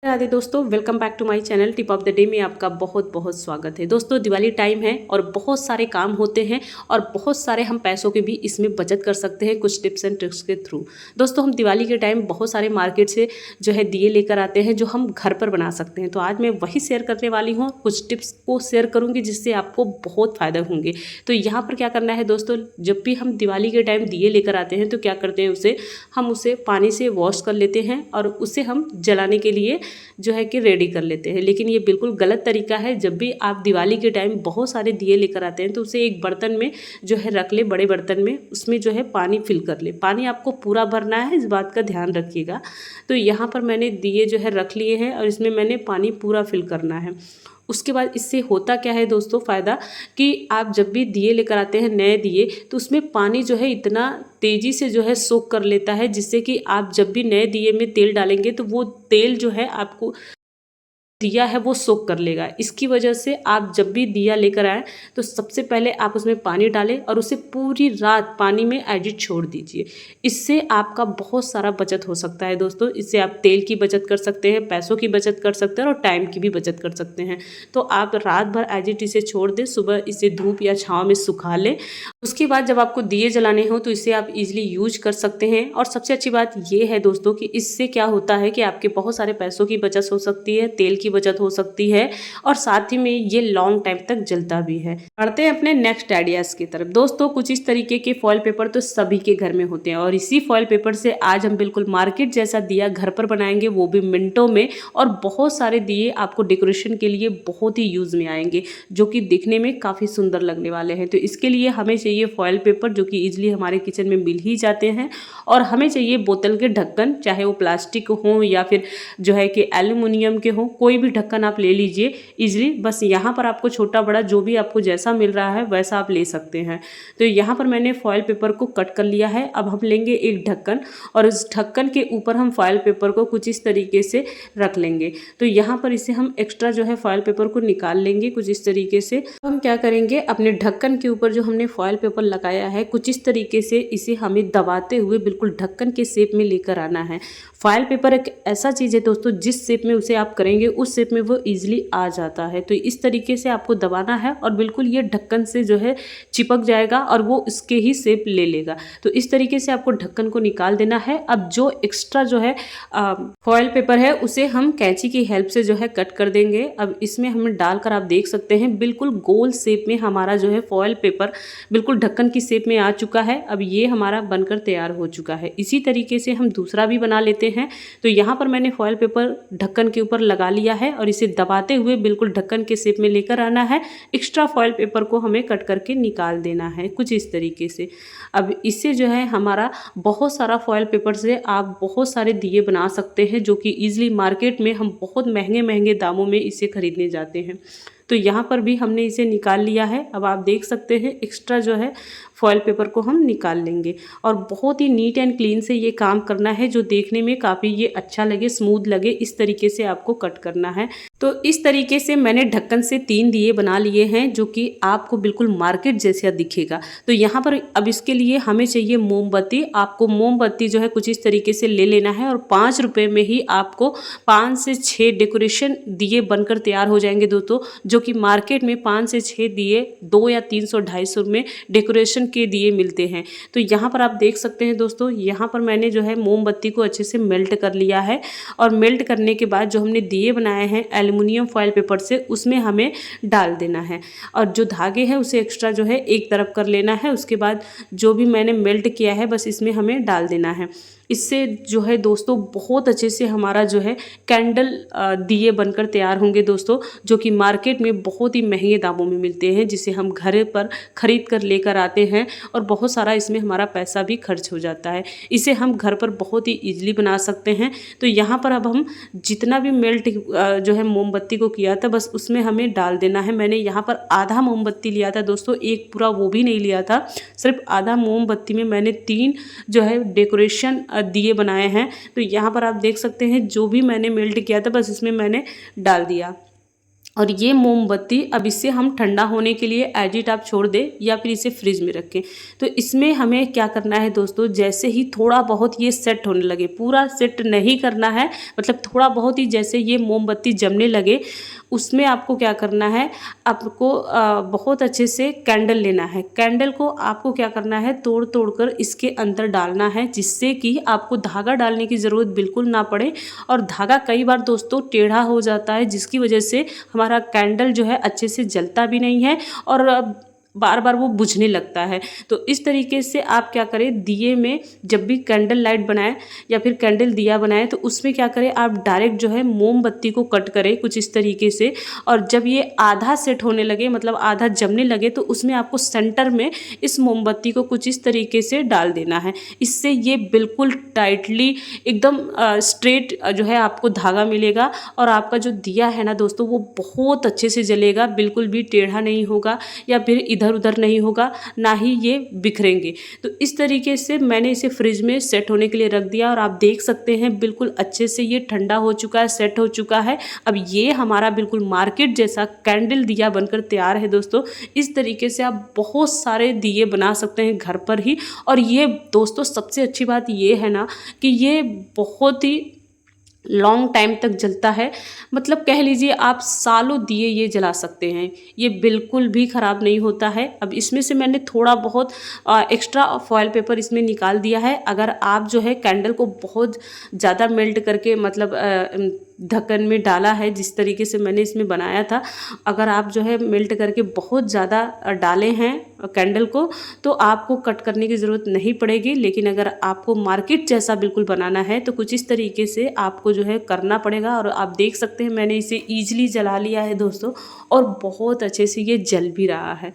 राधे दोस्तों, welcome back to my channel tip of the day में आपका बहुत बहुत स्वागत है। दोस्तों, दिवाली टाइम है और बहुत सारे काम होते हैं और बहुत सारे हम पैसों के भी इसमें बचत कर सकते हैं कुछ टिप्स एंड ट्रिक्स के थ्रू। दोस्तों, हम दिवाली के टाइम बहुत सारे मार्केट से जो है दिए लेकर आते हैं जो हम घर पर बना सकते हैं। तो आज मैं वही शेयर करने वाली हूँ, कुछ टिप्स को शेयर करूँगी जिससे आपको बहुत फ़ायदा होंगे। तो यहाँ पर क्या करना है दोस्तों, जब भी हम दिवाली के टाइम दिए लेकर आते हैं तो क्या करते हैं, हम उसे पानी से वॉश कर लेते हैं और उसे हम जलाने के लिए जो है कि रेडी कर लेते हैं। लेकिन ये बिल्कुल गलत तरीका है। जब भी आप दिवाली के टाइम बहुत सारे दिए लेकर आते हैं तो उसे एक बर्तन में जो है रख ले, बड़े बर्तन में, उसमें जो है पानी फिल कर ले। पानी आपको पूरा भरना है, इस बात का ध्यान रखिएगा। तो यहाँ पर मैंने दिए जो है रख लिए हैं और इसमें मैंने पानी पूरा फिल करना है। उसके बाद इससे होता क्या है दोस्तों फ़ायदा, कि आप जब भी दिए लेकर आते हैं नए दिए, तो उसमें पानी जो है इतना तेज़ी से जो है सोख कर लेता है, जिससे कि आप जब भी नए दिए में तेल डालेंगे तो वो तेल जो है आपको दिया है वो सोख कर लेगा। इसकी वजह से आप जब भी दिया लेकर आएँ तो सबसे पहले आप उसमें पानी डालें और उसे पूरी रात पानी में एज इट छोड़ दीजिए। इससे आपका बहुत सारा बचत हो सकता है दोस्तों। इससे आप तेल की बचत कर सकते हैं, पैसों की बचत कर सकते हैं और टाइम की भी बचत कर सकते हैं। तो आप रात भर एज इट इसे छोड़ दें, सुबह इसे धूप या छाँव में सुखा लें। उसके बाद जब आपको दिए जलाने हो तो इसे आप इजीली यूज कर सकते हैं। और सबसे अच्छी बात ये है दोस्तों कि इससे क्या होता है कि आपके बहुत सारे पैसों की बचत हो सकती है, तेल की बचत हो सकती है और साथ ही में ये लॉन्ग टाइम तक जलता भी है। बढ़ते हैं अपने नेक्स्ट आइडियाज की तरफ। दोस्तों, कुछ इस तरीके के फॉयल पेपर तो सभी के घर में होते हैं और इसी फॉयल पेपर से आज हम बिल्कुल मार्केट जैसा दिया घर पर बनाएंगे, वो भी मिनटों में। और बहुत सारे दिए आपको डेकोरेशन के लिए बहुत ही यूज में आएंगे, जो कि दिखने में काफी सुंदर लगने वाले हैं। तो इसके लिए हमें चाहिए फॉयल पेपर, जो कि इजीली हमारे किचन में मिल ही जाते हैं। और हमें चाहिए बोतल के ढक्कन, चाहे वो प्लास्टिक हो या फिर जो है कि एल्यूमिनियम के हो, कोई भी ढक्कन आप ले लीजिए इजीली। बस यहाँ पर आपको छोटा बड़ा जो भी आपको जैसा मिल रहा है वैसा आप ले सकते हैं। तो यहाँ पर मैंने फॉयल पेपर को कट कर लिया है। अब हम लेंगे एक ढक्कन और उस ढक्कन के ऊपर हम फॉयल पेपर को कुछ इस तरीके से रख लेंगे। तो यहाँ पर इसे हम एक्स्ट्रा जो है फॉयल पेपर को निकाल लेंगे कुछ इस तरीके से। हम क्या करेंगे, अपने ढक्कन के ऊपर जो हमने फॉयल पेपर लगाया है कुछ इस तरीके से इसे हमें दबाते हुए बिल्कुल ढक्कन के शेप में लेकर आना है। फॉयल पेपर एक ऐसा चीज़ है दोस्तों, जिस शेप में उसे आप करेंगे उस शेप में वो इजीली आ जाता है। तो इस तरीके से आपको दबाना है और बिल्कुल ये ढक्कन से जो है चिपक जाएगा और वो इसके ही शेप ले लेगा। तो इस तरीके से आपको ढक्कन को निकाल देना है। अब जो एक्स्ट्रा जो है फॉयल पेपर है उसे हम कैंची की हेल्प से जो है कट कर देंगे। अब इसमें हमें डालकर आप देख सकते हैं बिल्कुल गोल शेप में हमारा जो है फॉयल पेपर बिल्कुल ढक्कन की शेप में आ चुका है। अब ये हमारा बनकर तैयार हो चुका है। इसी तरीके से हम दूसरा भी बना लेते हैं। तो यहाँ पर मैंने फॉयल पेपर ढक्कन के ऊपर लगा लिया है और इसे दबाते हुए बिल्कुल ढक्कन के शेप में लेकर आना है। एक्स्ट्रा फॉयल पेपर को हमें कट करके निकाल देना है कुछ इस तरीके से। अब इससे जो है हमारा बहुत सारा फॉयल पेपर से आप बहुत सारे दिए बना सकते हैं, जो कि ईजिली मार्केट में हम बहुत महंगे महंगे दामों में इसे खरीदने जाते हैं। तो यहाँ पर भी हमने इसे निकाल लिया है। अब आप देख सकते हैं एक्स्ट्रा जो है फॉयल पेपर को हम निकाल लेंगे और बहुत ही नीट एंड क्लीन से ये काम करना है, जो देखने में काफ़ी ये अच्छा लगे, स्मूथ लगे। इस तरीके से आपको कट करना है। तो इस तरीके से मैंने ढक्कन से 3 दिए बना लिए हैं, जो कि आपको बिल्कुल मार्केट जैसा दिखेगा। तो यहाँ पर अब इसके लिए हमें चाहिए मोमबत्ती। आपको मोमबत्ती जो है कुछ इस तरीके से ले लेना है और 5 रुपये में ही आपको 5 से 6 डेकोरेशन दिए बनकर तैयार हो जाएंगे दोस्तों, जो कि मार्केट में 5 से 6 दिए 2 या 300-250 में डेकोरेशन के दिए मिलते हैं। तो यहाँ पर आप देख सकते हैं दोस्तों, यहाँ पर मैंने जो है मोमबत्ती को अच्छे से मेल्ट कर लिया है और मेल्ट करने के बाद जो हमने दिए बनाए हैं एल्युमिनियम फॉयल पेपर से, उसमें हमें डाल देना है और जो धागे हैं उसे एक्स्ट्रा जो है एक तरफ कर लेना है। उसके बाद जो भी मैंने मेल्ट किया है बस इसमें हमें डाल देना है। इससे जो है दोस्तों बहुत अच्छे से हमारा जो है कैंडल दिए बनकर तैयार होंगे दोस्तों, जो कि मार्केट में बहुत ही महंगे दामों में मिलते हैं, जिसे हम घर पर ख़रीद कर लेकर आते हैं और बहुत सारा इसमें हमारा पैसा भी खर्च हो जाता है। इसे हम घर पर बहुत ही ईजिली बना सकते हैं। तो यहाँ पर अब हम जितना भी मेल्ट जो है मोमबत्ती को किया था बस उसमें हमें डाल देना है। मैंने यहाँ पर आधा मोमबत्ती लिया था दोस्तों, एक पूरा वो भी नहीं लिया था। सिर्फ आधा मोमबत्ती में मैंने 3 जो है डेकोरेशन दिए बनाए हैं। तो यहाँ पर आप देख सकते हैं जो भी मैंने मेल्ट किया था बस इसमें मैंने डाल दिया और ये मोमबत्ती अब इसे हम ठंडा होने के लिए एज इट आप छोड़ दें या फिर इसे फ्रिज में रखें। तो इसमें हमें क्या करना है दोस्तों, जैसे ही थोड़ा बहुत ये सेट होने लगे, पूरा सेट नहीं करना है, मतलब थोड़ा बहुत ही जैसे ये मोमबत्ती जमने लगे, उसमें आपको क्या करना है, आपको बहुत अच्छे से कैंडल लेना है। कैंडल को आपको क्या करना है, तोड़ तोड़ कर इसके अंदर डालना है, जिससे कि आपको धागा डालने की ज़रूरत बिल्कुल ना पड़े। और धागा कई बार दोस्तों टेढ़ा हो जाता है, जिसकी वजह से हमारा कैंडल जो है अच्छे से जलता भी नहीं है और बार बार वो बुझने लगता है। तो इस तरीके से आप क्या करें, दिए में जब भी कैंडल लाइट बनाएं या फिर कैंडल दिया बनाएं, तो उसमें क्या करें, आप डायरेक्ट जो है मोमबत्ती को कट करें कुछ इस तरीके से। और जब ये आधा सेट होने लगे, मतलब आधा जमने लगे, तो उसमें आपको सेंटर में इस मोमबत्ती को कुछ इस तरीके से डाल देना है। इससे ये बिल्कुल टाइटली एकदम स्ट्रेट जो है आपको धागा मिलेगा और आपका जो दिया है ना दोस्तों, वो बहुत अच्छे से जलेगा, बिल्कुल भी टेढ़ा नहीं होगा या फिर इधर उधर नहीं होगा, ना ही ये बिखरेंगे। तो इस तरीके से मैंने इसे फ्रिज में सेट होने के लिए रख दिया और आप देख सकते हैं बिल्कुल अच्छे से ये ठंडा हो चुका है, सेट हो चुका है। अब ये हमारा बिल्कुल मार्केट जैसा कैंडल दिया बनकर तैयार है दोस्तों। इस तरीके से आप बहुत सारे दिए बना सकते हैं घर पर ही। और ये दोस्तों सबसे अच्छी बात ये है ना कि ये बहुत ही लॉन्ग टाइम तक जलता है, मतलब कह लीजिए आप सालों दिए ये जला सकते हैं, ये बिल्कुल भी ख़राब नहीं होता है। अब इसमें से मैंने थोड़ा बहुत एक्स्ट्रा फॉयल पेपर इसमें निकाल दिया है। अगर आप जो है कैंडल को बहुत ज़्यादा मेल्ट करके, मतलब ढक्कन में डाला है, जिस तरीके से मैंने इसमें बनाया था, अगर आप जो है मेल्ट करके बहुत ज़्यादा डाले हैं कैंडल को, तो आपको कट करने की ज़रूरत नहीं पड़ेगी। लेकिन अगर आपको मार्केट जैसा बिल्कुल बनाना है तो कुछ इस तरीके से आपको जो है करना पड़ेगा। और आप देख सकते हैं मैंने इसे ईजिली जला लिया है दोस्तों, और बहुत अच्छे से ये जल भी रहा है।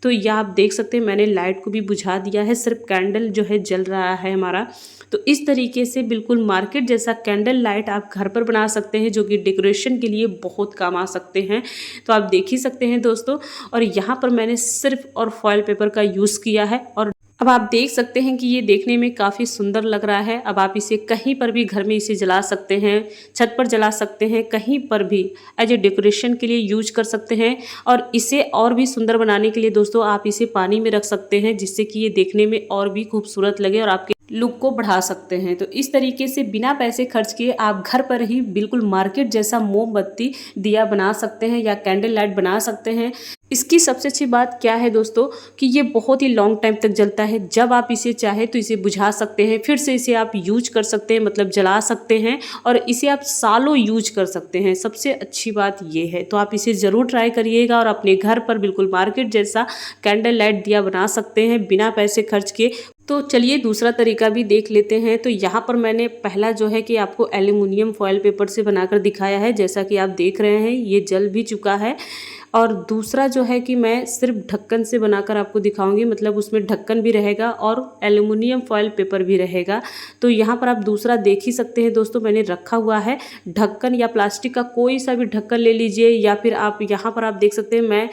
तो यह आप देख सकते हैं मैंने लाइट को भी बुझा दिया है, सिर्फ कैंडल जो है जल रहा है हमारा। तो इस तरीके से बिल्कुल मार्केट जैसा कैंडल लाइट आप घर पर बना सकते हैं, जो कि डेकोरेशन के लिए बहुत काम आ सकते हैं। तो आप देख ही सकते हैं दोस्तों। और यहाँ पर मैंने सिर्फ और फॉयल पेपर का यूज़ किया है। और अब आप देख सकते हैं कि ये देखने में काफ़ी सुंदर लग रहा है। अब आप इसे कहीं पर भी घर में इसे जला सकते हैं, छत पर जला सकते हैं, कहीं पर भी एज ए डेकोरेशन के लिए यूज कर सकते हैं। और इसे और भी सुंदर बनाने के लिए दोस्तों आप इसे पानी में रख सकते हैं, जिससे कि ये देखने में और भी खूबसूरत लगे और आपके लुक को बढ़ा सकते हैं। तो इस तरीके से बिना पैसे खर्च किए आप घर पर ही बिल्कुल मार्केट जैसा मोमबत्ती दिया बना सकते हैं या कैंडल लाइट बना सकते हैं। इसकी सबसे अच्छी बात क्या है दोस्तों कि ये बहुत ही लॉन्ग टाइम तक जलता है। जब आप इसे चाहे तो इसे बुझा सकते हैं, फिर से इसे आप यूज कर सकते हैं, मतलब जला सकते हैं, और इसे आप सालों यूज कर सकते हैं। सबसे अच्छी बात ये है। तो आप इसे ज़रूर ट्राई करिएगा और अपने घर पर बिल्कुल मार्केट जैसा कैंडल लाइट दिया बना सकते हैं बिना पैसे खर्च किए। तो चलिए दूसरा तरीका भी देख लेते हैं। तो यहाँ पर मैंने पहला जो है कि आपको एल्युमिनियम फॉयल पेपर से बनाकर दिखाया है, जैसा कि आप देख रहे हैं ये जल भी चुका है। और दूसरा जो है कि मैं सिर्फ ढक्कन से बनाकर आपको दिखाऊंगी, मतलब उसमें ढक्कन भी रहेगा और एल्युमिनियम फॉयल पेपर भी रहेगा। तो यहाँ पर आप दूसरा देख ही सकते हैं दोस्तों, मैंने रखा हुआ है ढक्कन या प्लास्टिक का कोई सा भी ढक्कन ले लीजिए, या फिर आप यहाँ पर आप देख सकते हैं मैं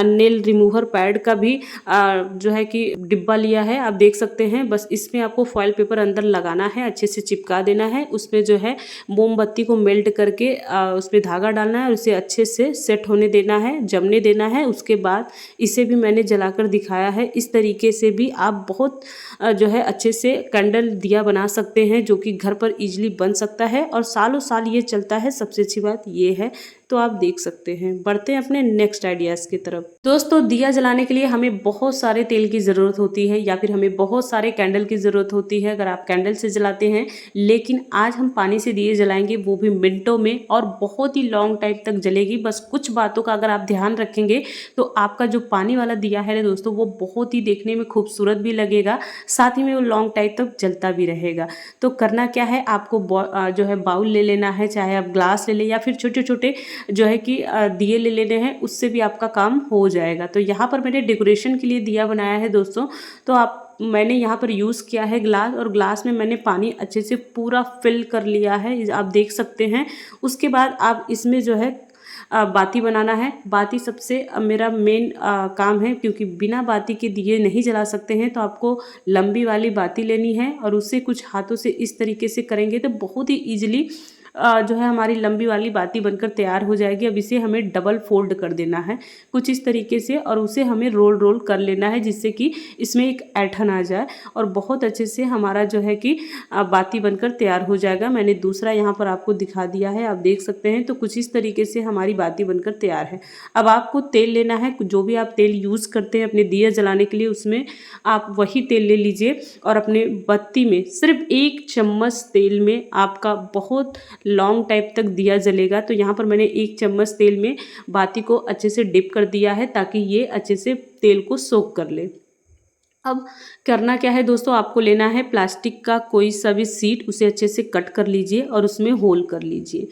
नेल रिमूवर पैड का भी जो है कि डिब्बा लिया है, आप देख सकते हैं। बस इसमें आपको फॉयल पेपर अंदर लगाना है, अच्छे से चिपका देना है, उसमें जो है मोमबत्ती को मेल्ट करके उसमें धागा डालना है और उसे अच्छे से सेट होने देना है, जमने देना है। उसके बाद इसे भी मैंने जलाकर दिखाया है। इस तरीके से भी आप बहुत जो है अच्छे से कैंडल दिया बना सकते हैं, जो कि घर पर इजीली बन सकता है और सालों साल ये चलता है। सबसे अच्छी बात ये है। तो आप देख सकते हैं। बढ़ते हैं अपने नेक्स्ट आइडियाज़ की तरफ। दोस्तों दिया जलाने के लिए हमें बहुत सारे तेल की ज़रूरत होती है या फिर हमें बहुत सारे कैंडल की ज़रूरत होती है अगर आप कैंडल से जलाते हैं। लेकिन आज हम पानी से दिए जलाएंगे, वो भी मिनटों में, और बहुत ही लॉन्ग टाइम तक जलेगी। बस कुछ बातों का अगर आप ध्यान रखेंगे तो आपका जो पानी वाला दिया है दोस्तों, वो बहुत ही देखने में खूबसूरत भी लगेगा, साथ ही में वो लॉन्ग टाइम तक जलता भी रहेगा। तो करना क्या है, आपको जो है बाउल ले लेना है, चाहे आप ग्लास ले लें या फिर छोटे छोटे जो है कि दिए ले लेने हैं, उससे भी आपका काम हो जाएगा। तो यहाँ पर मैंने डेकोरेशन के लिए दिया बनाया है दोस्तों। तो मैंने यहाँ पर यूज़ किया है ग्लास, और ग्लास में मैंने पानी अच्छे से पूरा फिल कर लिया है, आप देख सकते हैं। उसके बाद आप इसमें जो है बाती बनाना है। बाती सबसे मेरा मेन काम है, क्योंकि बिना बाती के दिए नहीं जला सकते हैं। तो आपको लंबी वाली बाती लेनी है और उससे कुछ हाथों से इस तरीके से करेंगे तो बहुत ही ईजिली जो है हमारी लंबी वाली बाती बनकर तैयार हो जाएगी। अब इसे हमें डबल फोल्ड कर देना है कुछ इस तरीके से, और उसे हमें रोल रोल कर लेना है जिससे कि इसमें एक ऐठन आ जाए और बहुत अच्छे से हमारा जो है कि बाती बनकर तैयार हो जाएगा। मैंने दूसरा यहाँ पर आपको दिखा दिया है, आप देख सकते हैं। तो कुछ इस तरीके से हमारी बाती बनकर तैयार है। अब आपको तेल लेना है, जो भी आप तेल यूज़ करते हैं अपने दिया जलाने के लिए उसमें आप वही तेल ले लीजिए और अपने बत्ती में सिर्फ 1 चम्मच तेल में आपका बहुत लॉन्ग टाइम तक दिया जलेगा। तो यहाँ पर मैंने 1 चम्मच तेल में बाती को अच्छे से डिप कर दिया है ताकि ये अच्छे से तेल को सोक कर ले। अब करना क्या है दोस्तों, आपको लेना है प्लास्टिक का कोई सा भी शीट, उसे अच्छे से कट कर लीजिए और उसमें होल कर लीजिए।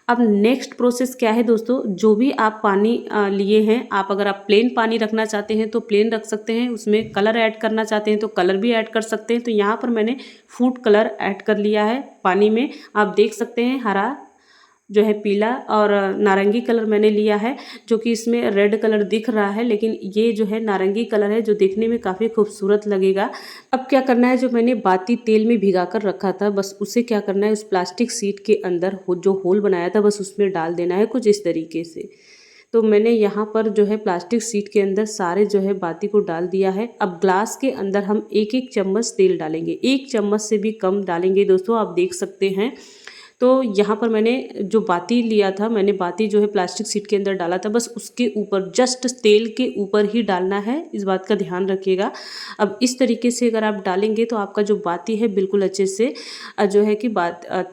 अब नेक्स्ट प्रोसेस क्या है दोस्तों, जो भी आप पानी लिए हैं, आप अगर आप प्लेन पानी रखना चाहते हैं तो प्लेन रख सकते हैं, उसमें कलर ऐड करना चाहते हैं तो कलर भी ऐड कर सकते हैं। तो यहाँ पर मैंने फूड कलर ऐड कर लिया है पानी में, आप देख सकते हैं हरा जो है पीला और नारंगी कलर मैंने लिया है, जो कि इसमें रेड कलर दिख रहा है लेकिन ये जो है नारंगी कलर है जो देखने में काफ़ी खूबसूरत लगेगा। अब क्या करना है, जो मैंने बाती तेल में भिगा कर रखा था बस उसे क्या करना है, उस प्लास्टिक शीट के अंदर जो होल बनाया था बस उसमें डाल देना है कुछ इस तरीके से। तो मैंने यहाँ पर जो है प्लास्टिक शीट के अंदर सारे जो है बाती को डाल दिया है। अब ग्लास के अंदर हम 1-1 चम्मच तेल डालेंगे, 1 चम्मच से भी कम डालेंगे दोस्तों, आप देख सकते हैं। तो यहाँ पर मैंने जो बाती लिया था, मैंने बाती जो है प्लास्टिक शीट के अंदर डाला था, बस उसके ऊपर जस्ट तेल के ऊपर ही डालना है, इस बात का ध्यान रखिएगा। अब इस तरीके से अगर आप डालेंगे तो आपका जो बाती है बिल्कुल अच्छे से जो है कि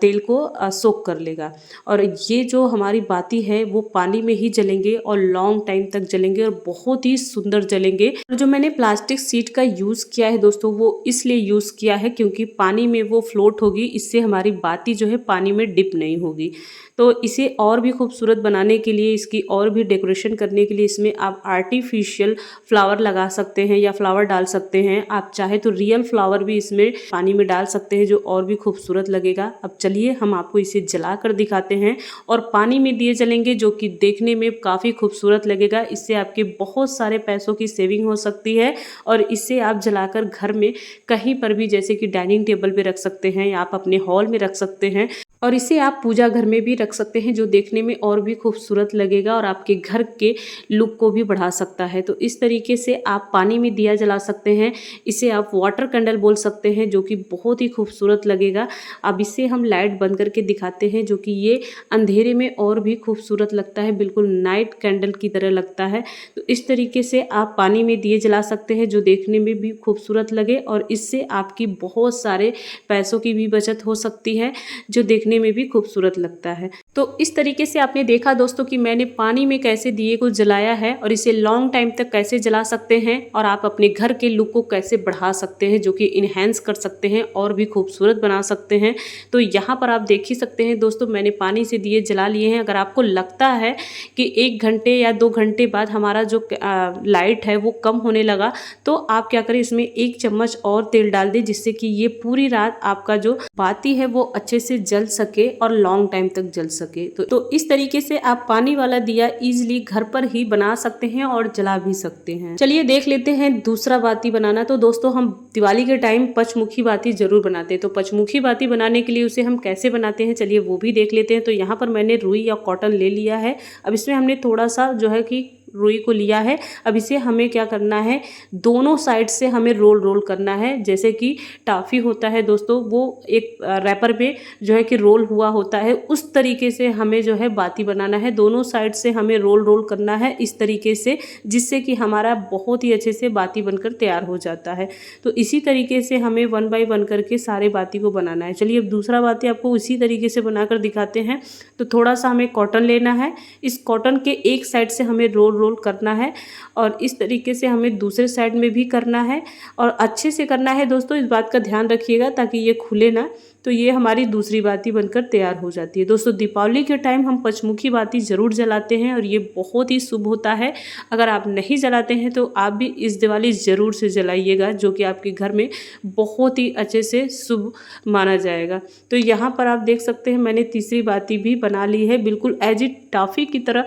तेल को सोक कर लेगा और ये जो हमारी बाती है वो पानी में ही जलेंगे और लॉन्ग टाइम तक जलेंगे और बहुत ही सुंदर जलेंगे। और जो मैंने प्लास्टिक शीट का यूज़ किया है दोस्तों वो इसलिए यूज़ किया है क्योंकि पानी में वो फ्लोट होगी, इससे हमारी बाती जो है पानी में डिप नहीं होगी। तो इसे और भी खूबसूरत बनाने के लिए, इसकी और भी डेकोरेशन करने के लिए इसमें आप आर्टिफिशियल फ्लावर लगा सकते हैं या फ्लावर डाल सकते हैं। आप चाहे तो रियल फ्लावर भी इसमें पानी में डाल सकते हैं जो और भी खूबसूरत लगेगा। अब चलिए हम आपको इसे जला कर दिखाते हैं और पानी में दिए जलेंगे जो कि देखने में काफ़ी खूबसूरत लगेगा। इससे आपके बहुत सारे पैसों की सेविंग हो सकती है और इससे आप जलाकर घर में कहीं पर भी, जैसे कि डाइनिंग टेबल पे रख सकते हैं या आप अपने हॉल में रख सकते हैं और इसे आप पूजा घर में भी रख सकते हैं जो देखने में और भी खूबसूरत लगेगा और आपके घर के लुक को भी बढ़ा सकता है। तो इस तरीके से आप पानी में दिया जला सकते हैं, इसे आप वाटर कैंडल बोल सकते हैं जो कि बहुत ही खूबसूरत लगेगा। अब इसे हम लाइट बंद करके दिखाते हैं जो कि ये अंधेरे में और भी खूबसूरत लगता है, बिल्कुल नाइट कैंडल की तरह लगता है। तो इस तरीके से आप पानी में दिए जला सकते हैं जो देखने में भी खूबसूरत लगे और इससे आपकी बहुत सारे पैसों की भी बचत हो सकती है जो देखने में भी खूबसूरत लगता है। तो इस तरीके से आपने देखा दोस्तों कि मैंने पानी में कैसे दिए को जलाया है और इसे लॉन्ग टाइम तक कैसे जला सकते हैं और आप अपने घर के लुक को कैसे बढ़ा सकते हैं, जो कि इन्हेंस कर सकते हैं और भी खूबसूरत बना सकते हैं। तो यहाँ पर आप देख ही सकते हैं दोस्तों, मैंने पानी से दिए जला लिए हैं। अगर आपको लगता है कि 1 घंटे या 2 घंटे बाद हमारा जो लाइट है वो कम होने लगा तो आप क्या करें, इसमें 1 चम्मच और तेल डाल दें जिससे कि ये पूरी रात आपका जो बाती है वो अच्छे से जल सके और लॉन्ग टाइम तक जल सके। तो इस तरीके से आप पानी वाला दिया इजीली घर पर ही बना सकते हैं और जला भी सकते हैं। चलिए देख लेते हैं दूसरा बाती बनाना। तो दोस्तों हम दिवाली के टाइम पंचमुखी बाती जरूर बनाते हैं, तो पंचमुखी बाती बनाने के लिए उसे हम कैसे बनाते हैं चलिए वो भी देख लेते हैं। तो यहाँ पर मैंने रुई या कॉटन ले लिया है। अब इसमें हमने थोड़ा सा जो है कि रुई को लिया है। अब इसे हमें क्या करना है, दोनों साइड से हमें रोल करना है, जैसे कि टॉफ़ी होता है दोस्तों वो एक रैपर पे जो है कि रोल हुआ होता है, उस तरीके से हमें जो है बाती बनाना है। दोनों साइड से हमें रोल करना है इस तरीके से, जिससे कि हमारा बहुत ही अच्छे से बाती बनकर तैयार हो जाता है। तो इसी तरीके से हमें 1 बाय 1 करके सारे बाती को बनाना है। चलिए अब दूसरा बाती आपको उसी तरीके से बनाकर दिखाते हैं। तो थोड़ा सा हमें कॉटन लेना है, इस कॉटन के एक साइड से हमें रोल करना है और इस तरीके से हमें दूसरे साइड में भी करना है और अच्छे से करना है दोस्तों, इस बात का ध्यान रखिएगा ताकि ये खुले ना। तो ये हमारी दूसरी बाती बनकर तैयार हो जाती है। दोस्तों दीपावली के टाइम हम पंचमुखी बाती ज़रूर जलाते हैं और ये बहुत ही शुभ होता है। अगर आप नहीं जलाते हैं तो आप भी इस दिवाली ज़रूर से जलाइएगा, जो कि आपके घर में बहुत ही अच्छे से शुभ माना जाएगा। तो यहाँ पर आप देख सकते हैं मैंने तीसरी बाती भी बना ली है, बिल्कुल एज इट टॉफ़ी की तरह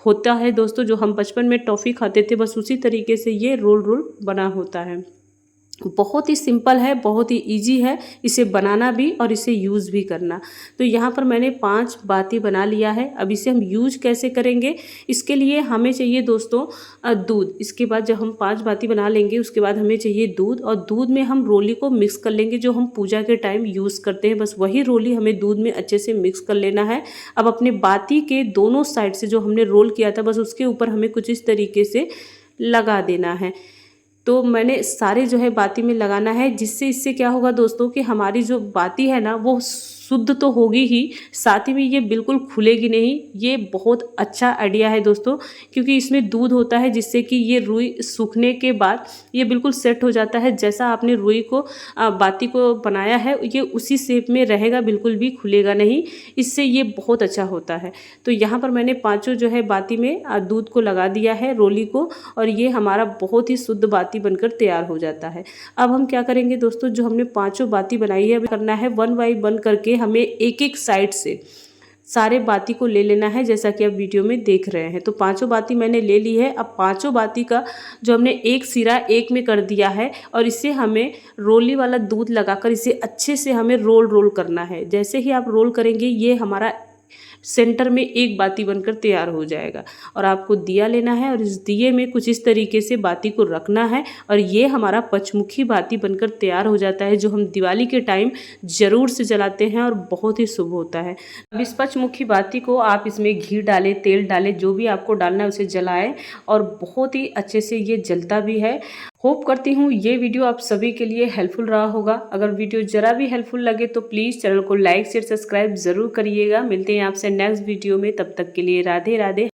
होता है दोस्तों, जो हम बचपन में टॉफ़ी खाते थे बस उसी तरीके से ये रोल बना होता है। बहुत ही सिंपल है, बहुत ही इजी है इसे बनाना भी और इसे यूज़ भी करना। तो यहाँ पर मैंने 5 बाती बना लिया है। अब इसे हम यूज कैसे करेंगे, इसके लिए हमें चाहिए दोस्तों दूध। इसके बाद जब हम 5 बाती बना लेंगे उसके बाद हमें चाहिए दूध, और दूध में हम रोली को मिक्स कर लेंगे जो हम पूजा के टाइम यूज़ करते हैं। बस वही रोली हमें दूध में अच्छे से मिक्स कर लेना है। अब अपने बाती के दोनों साइड से जो हमने रोल किया था बस उसके ऊपर हमें कुछ इस तरीके से लगा देना है। तो मैंने सारे जो है बाती में लगाना है, जिससे इससे क्या होगा दोस्तों कि हमारी जो बाती है ना वो शुद्ध तो होगी ही, साथ ही में ये बिल्कुल खुलेगी नहीं। ये बहुत अच्छा आइडिया है दोस्तों, क्योंकि इसमें दूध होता है जिससे कि ये रुई सूखने के बाद ये बिल्कुल सेट हो जाता है। जैसा आपने रुई को बाती को बनाया है ये उसी शेप में रहेगा, बिल्कुल भी खुलेगा नहीं। इससे ये बहुत अच्छा होता है। तो यहाँ पर मैंने पाँचों जो है बाती में दूध को लगा दिया है, रोली को, और ये हमारा बहुत ही शुद्ध बाती बनकर तैयार हो जाता है। अब हम क्या करेंगे दोस्तों, जो हमने पांचों बाती बनाई है करना है 1 बाय 1 करके हमें एक एक साइड से सारे बाती को ले लेना है, जैसा कि आप वीडियो में देख रहे हैं। तो पांचों बाती मैंने ले ली है। अब पांचों बाती का जो हमने एक सिरा एक में कर दिया है, और इसे हमें रोली वाला दूध लगाकर इसे अच्छे से हमें रोल रोल करना है। जैसे ही आप रोल करेंगे ये हमारा सेंटर में एक बाती बनकर तैयार हो जाएगा। और आपको दिया लेना है और इस दिए में कुछ इस तरीके से बाती को रखना है, और ये हमारा पंचमुखी बाती बनकर तैयार हो जाता है, जो हम दिवाली के टाइम ज़रूर से जलाते हैं और बहुत ही शुभ होता है। अब इस पंचमुखी बाती को आप इसमें घी डालें, तेल डालें, जो भी आपको डालना है उसे जलाएं, और बहुत ही अच्छे से ये जलता भी है। होप करती हूँ ये वीडियो आप सभी के लिए हेल्पफुल रहा होगा। अगर वीडियो ज़रा भी हेल्पफुल लगे तो प्लीज़ चैनल को लाइक शेयर सब्सक्राइब ज़रूर करिएगा। मिलते हैं आपसे नेक्स्ट वीडियो में, तब तक के लिए राधे राधे।